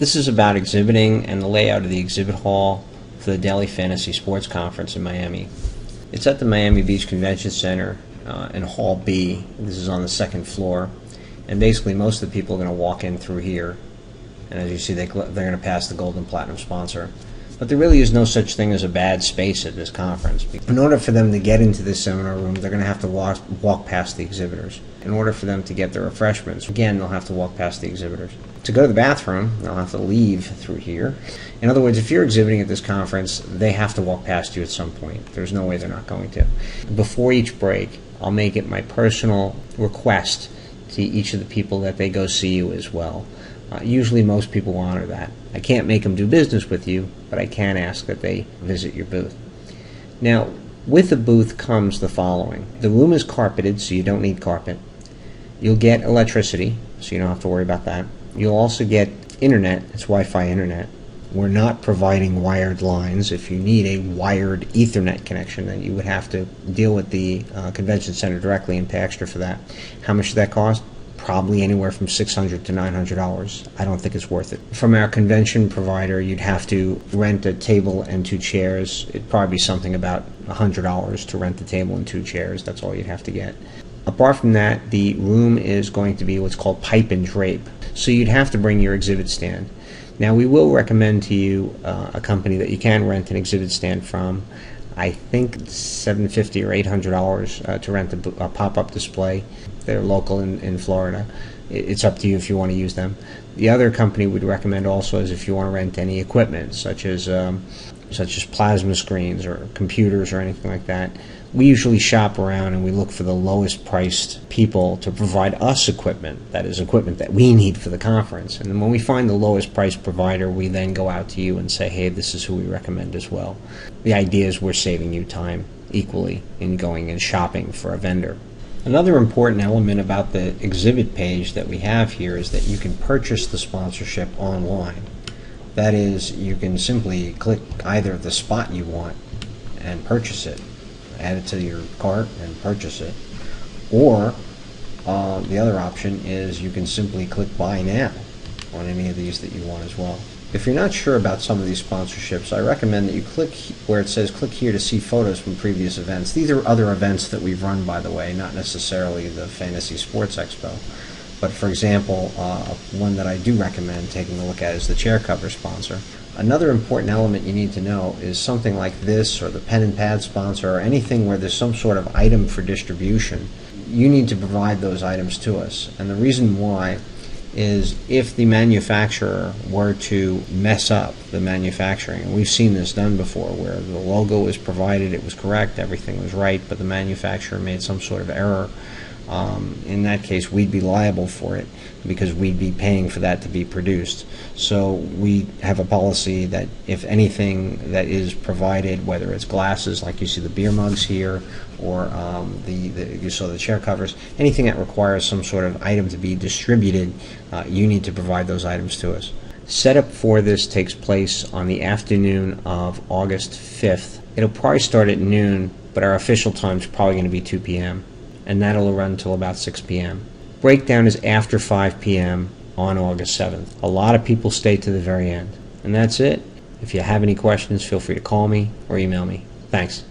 This is about exhibiting and the layout of the exhibit hall for the Daily Fantasy Sports Conference in Miami. It's at the Miami Beach Convention Center in Hall B. This is on the second floor. And basically most of the people are going to walk in through here. And as you see, they're going to pass the Gold and Platinum sponsor. But there really is no such thing as a bad space at this conference. In order for them to get into this seminar room, they're going to have to walk past the exhibitors. In order for them to get their refreshments, again, they'll have to walk past the exhibitors. To go to the bathroom, they'll have to leave through here. In other words, if you're exhibiting at this conference, they have to walk past you at some point. There's no way they're not going to. Before each break, I'll make it my personal request to each of the people that they go see you as well. Usually most people honor that. I can't make them do business with you, but I can ask that they visit your booth. Now, with the booth comes the following. The room is carpeted, so you don't need carpet. You'll get electricity, so you don't have to worry about that. You'll also get internet. It's Wi-Fi internet. We're not providing wired lines. If you need a wired Ethernet connection, then you would have to deal with the convention center directly and pay extra for that. How much does that cost? Probably anywhere from $600 to $900. I don't think it's worth it. From our convention provider, you'd have to rent a table and 2 chairs. It'd probably be something about $100 to rent the table and 2 chairs. That's all you'd have to get. Apart from that, the room is going to be what's called pipe and drape. So you'd have to bring your exhibit stand. Now, we will recommend to you a company that you can rent an exhibit stand from. I think $750 or $800 to rent a pop-up display. They're local in Florida. It's up to you if you want to use them. The other company we'd recommend also is if you want to rent any equipment, such as plasma screens or computers or anything like that. We usually shop around and we look for the lowest priced people to provide us equipment, that is equipment that we need for the conference. And then when we find the lowest priced provider, we then go out to you and say, hey, this is who we recommend as well. The idea is we're saving you time equally in going and shopping for a vendor. Another important element about the exhibit page that we have here is that you can purchase the sponsorship online. That is, you can simply click either the spot you want and purchase it, add it to your cart and purchase it, or the other option is you can simply click buy now on any of these that you want as well. If you're not sure about some of these sponsorships, I recommend that you click where it says click here to see photos from previous events. These are other events that we've run, by the way, not necessarily the Fantasy Sports Expo. But for example, one that I do recommend taking a look at is the chair cover sponsor. Another important element you need to know is something like this or the pen and pad sponsor or anything where there's some sort of item for distribution. You need to provide those items to us. And the reason why is if the manufacturer were to mess up the manufacturing, and we've seen this done before where the logo was provided, it was correct, everything was right, but the manufacturer made some sort of error. In that case, we'd be liable for it because we'd be paying for that to be produced. So we have a policy that if anything that is provided, whether it's glasses like you see the beer mugs here, or you saw the chair covers, anything that requires some sort of item to be distributed, you need to provide those items to us. Setup for this takes place on the afternoon of August 5th. It'll probably start at noon, but our official time is probably going to be 2 p.m. and that'll run until about 6 p.m. Breakdown is after 5 p.m. on August 7th. A lot of people stay to the very end. And that's it. If you have any questions, feel free to call me or email me. Thanks.